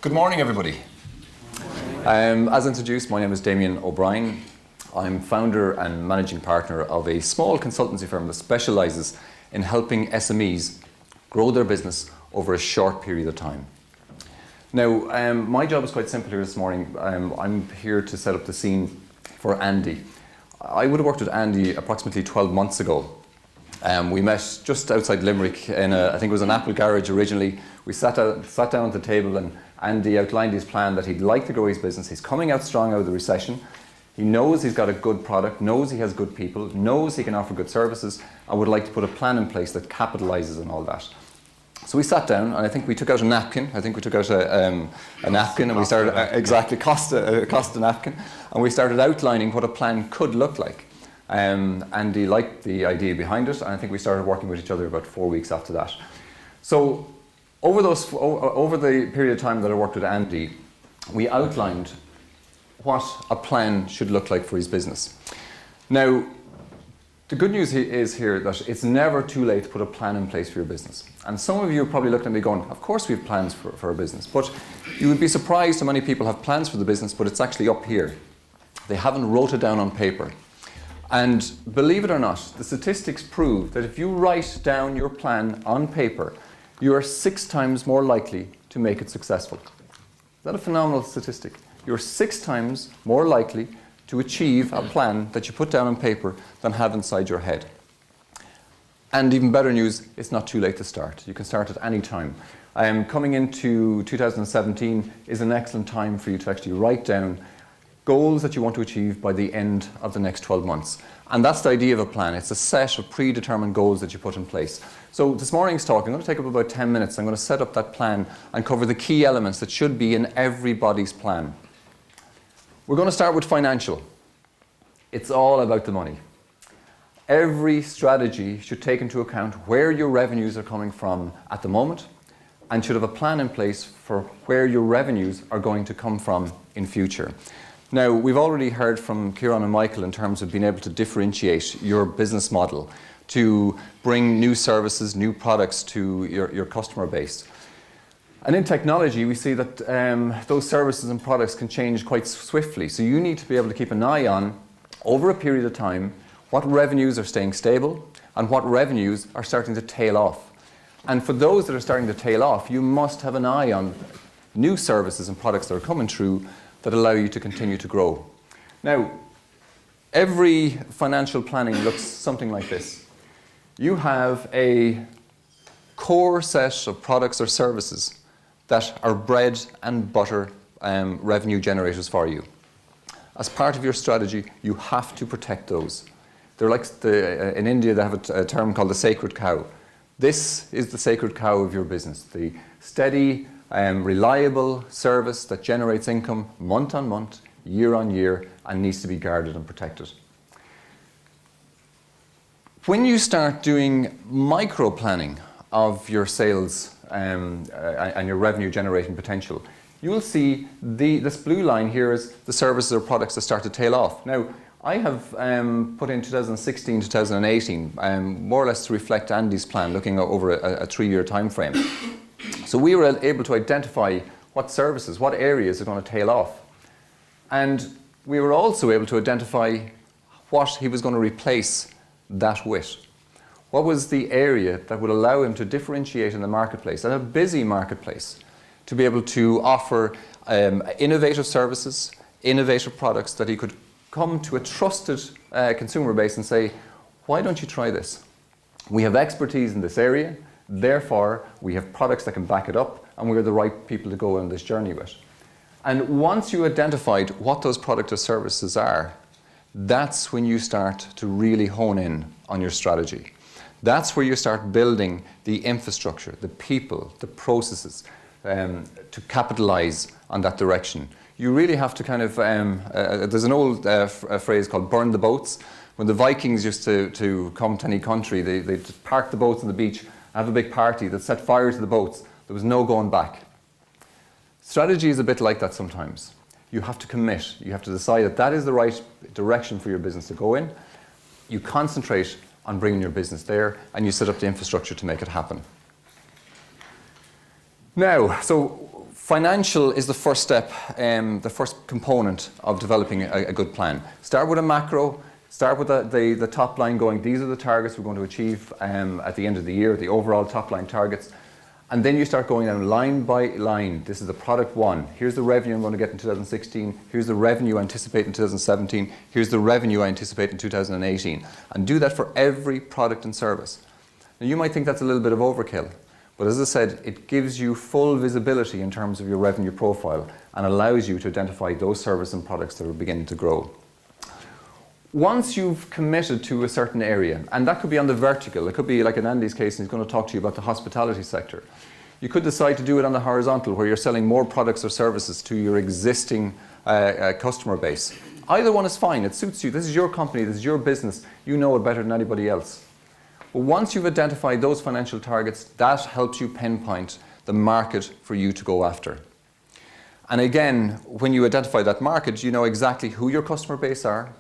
Good morning, everybody. As introduced, my name is Damien O'Brien. I'm founder and managing partner of a small consultancy firm that specialises in helping SMEs grow their business over a short period of time. Now, my job is quite simple here this morning. I'm here to set up the scene for Andy. I would have worked with Andy approximately 12 months ago. We met just outside Limerick in I think it was an Apple garage originally. We sat down at the table and Andy outlined his plan that he'd like to grow his business. He's coming out strong out of the recession. He knows he's got a good product, knows he has good people, knows he can offer good services, and would like to put a plan in place that capitalises on all that. So we sat down, and I think we took out a napkin. I think we took out a napkin, and we started cost a napkin, and we started outlining what a plan could look like. Andy liked the idea behind it, and I think we started working with each other about 4 weeks after that. So over the period of time that I worked with Andy, we outlined what a plan should look like for his business. Now, the good news is here that it's never too late to put a plan in place for your business. And some of you are probably looking at me going, of course we have plans for our business, but you would be surprised how many people have plans for the business, but it's actually up here. They haven't wrote it down on paper. And believe it or not, the statistics prove that if you write down your plan on paper, you are 6 times more likely to make it successful. Is that a phenomenal statistic? You're 6 times more likely to achieve a plan that you put down on paper than have inside your head. And even better news, it's not too late to start. You can start at any time. Coming into 2017 is an excellent time for you to actually write down goals that you want to achieve by the end of the next 12 months. And that's the idea of a plan. It's a set of predetermined goals that you put in place. So this morning's talk, I'm going to take up about 10 minutes. I'm going to set up that plan and cover the key elements that should be in everybody's plan. We're going to start with financial. It's all about the money. Every strategy should take into account where your revenues are coming from at the moment and should have a plan in place for where your revenues are going to come from in future. Now, we've already heard from Kieran and Michael in terms of being able to differentiate your business model to bring new services, new products to your customer base. And in technology, we see that those services and products can change quite swiftly. So you need to be able to keep an eye on, over a period of time, what revenues are staying stable and what revenues are starting to tail off. And for those that are starting to tail off, you must have an eye on new services and products that are coming through that allow you to continue to grow. Now, every financial planning looks something like this. You have a core set of products or services that are bread and butter revenue generators for you. As part of your strategy, you have to protect those. They're like in India, they have a term called the sacred cow. This is the sacred cow of your business, the steady, reliable service that generates income month on month, year on year, and needs to be guarded and protected. When you start doing micro planning of your sales and your revenue generating potential, you will see this blue line here is the services or products that start to tail off. Now, I have put in 2016, 2018, more or less to reflect Andy's plan, looking over a 3-year time frame. So we were able to identify what services, what areas are going to tail off. And we were also able to identify what he was going to replace that with. What was the area that would allow him to differentiate in the marketplace, and a busy marketplace, to be able to offer innovative services, innovative products that he could come to a trusted consumer base and say, why don't you try this? We have expertise in this area, therefore we have products that can back it up, and we're the right people to go on this journey with. And once you identified what those products or services are, that's when you start to really hone in on your strategy. That's where you start building the infrastructure, the people, the processes to capitalize on that direction. You really have to kind of, there's an old phrase called burn the boats. When the Vikings used to come to any country, they'd park the boats on the beach, have a big party that set fire to the boats. There was no going back. Strategy is a bit like that sometimes. You have to commit. You have to decide that that is the right direction for your business to go in. You concentrate on bringing your business there, and you set up the infrastructure to make it happen. Now, so Financial is the first step, the first component of developing a good plan. Start with a macro, start with the top line going, these are the targets we're going to achieve at the end of the year, the overall top line targets. And then you start going down line by line. This is the product one. Here's the revenue I'm going to get in 2016. Here's the revenue I anticipate in 2017. Here's the revenue I anticipate in 2018. And do that for every product and service. Now you might think that's a little bit of overkill. But as I said, it gives you full visibility in terms of your revenue profile and allows you to identify those services and products that are beginning to grow. Once you've committed to a certain area, and that could be on the vertical, it could be like in Andy's case, and he's going to talk to you about the hospitality sector. You could decide to do it on the horizontal, where you're selling more products or services to your existing customer base. Either one is fine, it suits you. This is your company, this is your business, you know it better than anybody else. But once you've identified those financial targets, that helps you pinpoint the market for you to go after. And again, when you identify that market, you know exactly who your customer base are,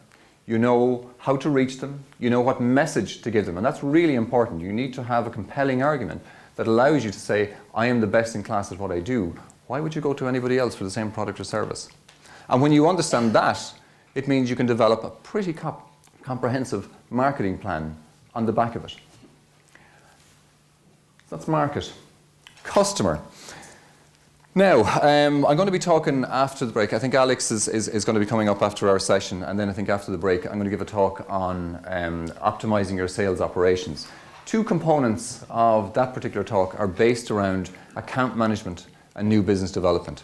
you know how to reach them, you know what message to give them, and that's really important. You need to have a compelling argument that allows you to say, I am the best in class at what I do. Why would you go to anybody else for the same product or service? And when you understand that, it means you can develop a pretty comprehensive marketing plan on the back of it. That's market. Customer. Now, I'm going to be talking after the break. I think Alex is going to be coming up after our session, and then I think after the break I'm going to give a talk on optimizing your sales operations. Two components of that particular talk are based around account management and new business development.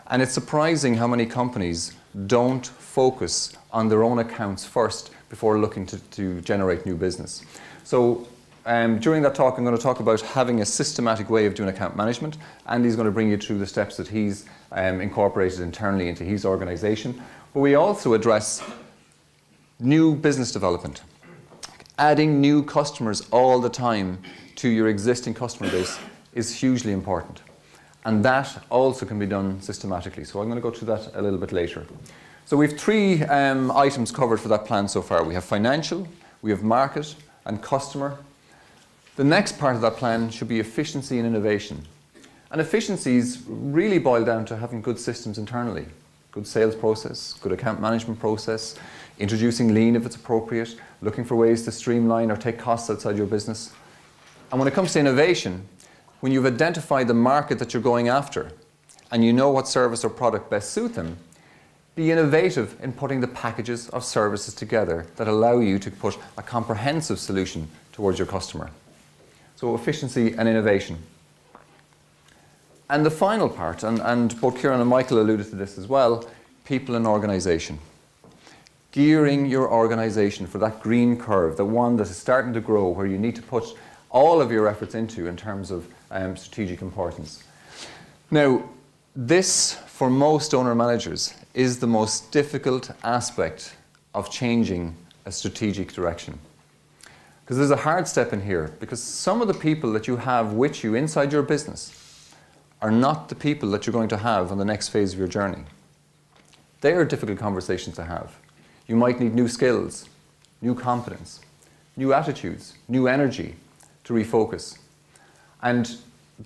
And it's surprising how many companies don't focus on their own accounts first before looking to generate new business. So during that talk, I'm going to talk about having a systematic way of doing account management. Andy's going to bring you through the steps that he's incorporated internally into his organization. But we also address new business development. Adding new customers all the time to your existing customer base is hugely important. And that also can be done systematically. So I'm going to go through that a little bit later. So we have three items covered for that plan so far. We have financial, we have market, and customer. The next part of that plan should be efficiency and innovation. And efficiencies really boil down to having good systems internally. Good sales process, good account management process, introducing lean if it's appropriate, looking for ways to streamline or take costs outside your business. And when it comes to innovation, when you've identified the market that you're going after and you know what service or product best suit them, be innovative in putting the packages of services together that allow you to put a comprehensive solution towards your customer. So efficiency and innovation. And the final part, and both Kieran and Michael alluded to this as well, people and organisation. Gearing your organisation for that green curve, the one that is starting to grow, where you need to put all of your efforts into in terms of strategic importance. Now, this, for most owner-managers, is the most difficult aspect of changing a strategic direction. Because there's a hard step in here, because some of the people that you have with you inside your business are not the people that you're going to have on the next phase of your journey. They are difficult conversations to have. You might need new skills, new confidence, new attitudes, new energy to refocus. And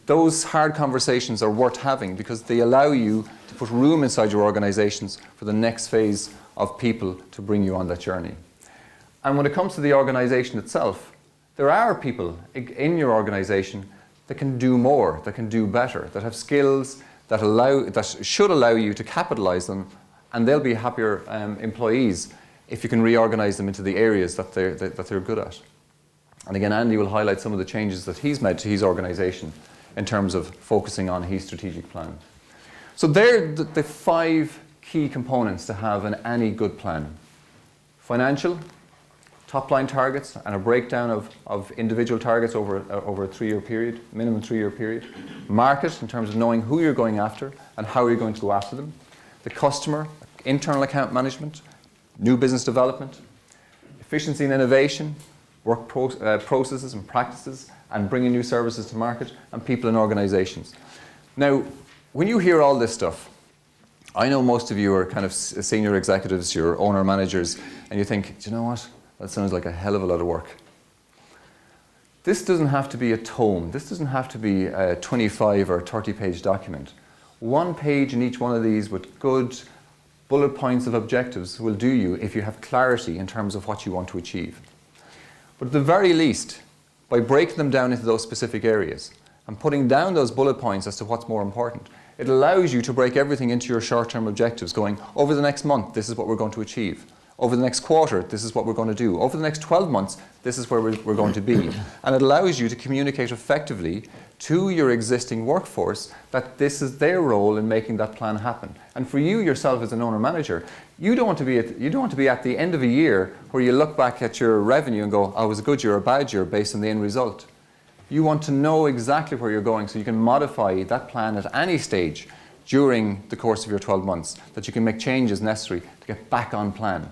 those hard conversations are worth having because they allow you to put room inside your organizations for the next phase of people to bring you on that journey. And when it comes to the organization itself, there are people in your organization that can do more, that can do better, that have skills that should allow you to capitalize them, and they'll be happier employees if you can reorganize them into the areas that they're good at. And again, Andy will highlight some of the changes that he's made to his organization in terms of focusing on his strategic plan. So they're the 5 key components to have any good plan. Financial, top-line targets, and a breakdown of individual targets over a 3-year period, minimum 3-year period. Market, in terms of knowing who you're going after and how you're going to go after them. The customer, internal account management, new business development, efficiency and innovation, work processes and practices, and bringing new services to market, and people and organizations. Now, when you hear all this stuff, I know most of you are kind of senior executives, you're owner managers, and you think, do you know what? That sounds like a hell of a lot of work. This doesn't have to be a tome. This doesn't have to be a 25 or 30 page document. One page in each one of these with good bullet points of objectives will do you if you have clarity in terms of what you want to achieve. But at the very least, by breaking them down into those specific areas and putting down those bullet points as to what's more important, it allows you to break everything into your short-term objectives, going, over the next month, this is what we're going to achieve. Over the next quarter, this is what we're going to do. Over the next 12 months, this is where we're going to be. And it allows you to communicate effectively to your existing workforce that this is their role in making that plan happen. And for you yourself as an owner-manager, you don't want to be at the end of a year where you look back at your revenue and go, oh, it was a good year or a bad year based on the end result. You want to know exactly where you're going so you can modify that plan at any stage during the course of your 12 months, that you can make changes necessary to get back on plan.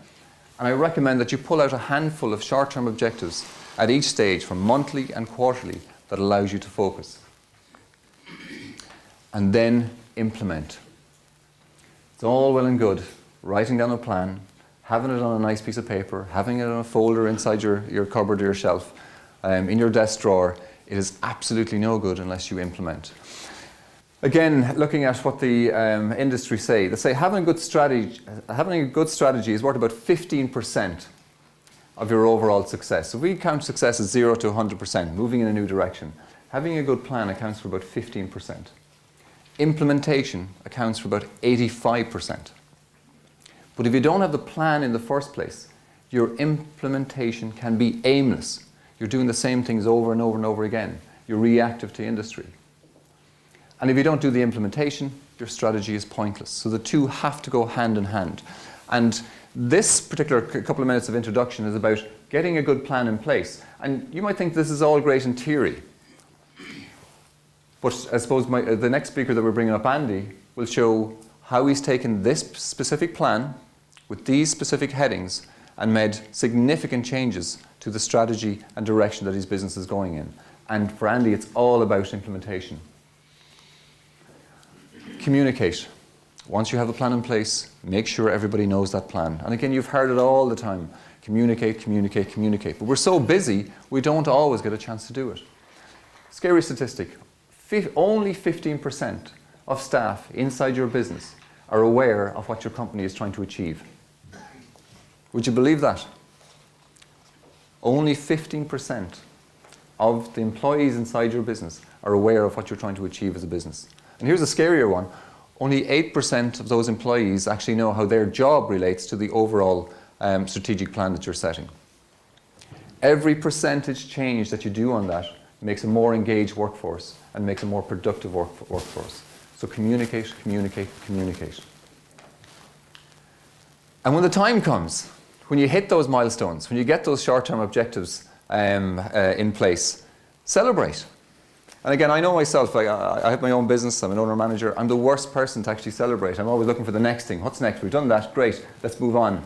And I recommend that you pull out a handful of short-term objectives at each stage from monthly and quarterly that allows you to focus. And then implement. It's all well and good writing down a plan, having it on a nice piece of paper, having it on a folder inside your cupboard or your shelf, in your desk drawer. It is absolutely no good unless you implement. Again, looking at what the industry say, they say having a good strategy is worth about 15% of your overall success. So if we count success as 0 to 100%, moving in a new direction, having a good plan accounts for about 15%. Implementation accounts for about 85%. But if you don't have the plan in the first place, your implementation can be aimless. You're doing the same things over and over and over again. You're reactive to industry. And if you don't do the implementation, your strategy is pointless. So the two have to go hand in hand. And this particular couple of minutes of introduction is about getting a good plan in place. And you might think this is all great in theory. But I suppose the next speaker that we're bringing up, Andy, will show how he's taken this specific plan with these specific headings and made significant changes to the strategy and direction that his business is going in. And for Andy, it's all about implementation. Communicate. Once you have a plan in place, make sure everybody knows that plan. And again, you've heard it all the time. Communicate, communicate, communicate. But we're so busy, we don't always get a chance to do it. Scary statistic. Only 15% of staff inside your business are aware of what your company is trying to achieve. Would you believe that? Only 15% of the employees inside your business are aware of what you're trying to achieve as a business. And here's a scarier one. Only 8% of those employees actually know how their job relates to the overall strategic plan that you're setting. Every percentage change that you do on that makes a more engaged workforce and makes a more productive workforce. So communicate, communicate, communicate. And when the time comes, when you hit those milestones, when you get those short-term objectives in place, celebrate. And again, I know myself, I have my own business, I'm an owner-manager, I'm the worst person to actually celebrate. I'm always looking for the next thing. What's next? We've done that, great, let's move on.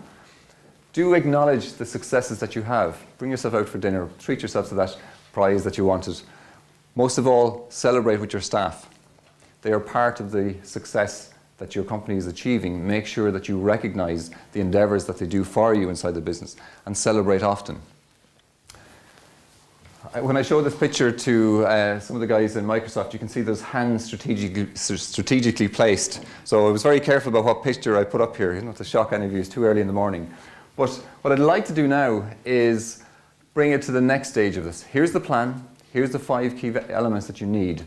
Do acknowledge the successes that you have. Bring yourself out for dinner, treat yourself to that prize that you wanted. Most of all, celebrate with your staff. They are part of the success that your company is achieving. Make sure that you recognize the endeavors that they do for you inside the business and celebrate often. When I show this picture to some of the guys in Microsoft, you can see those hands strategically placed. So I was very careful about what picture I put up here, not to shock any of you, it's too early in the morning. But what I'd like to do now is bring it to the next stage of this. Here's the plan, here's the 5 key elements that you need.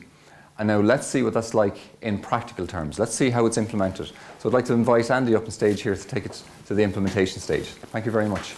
And now let's see what that's like in practical terms. Let's see how it's implemented. So I'd like to invite Andy up on stage here to take it to the implementation stage. Thank you very much.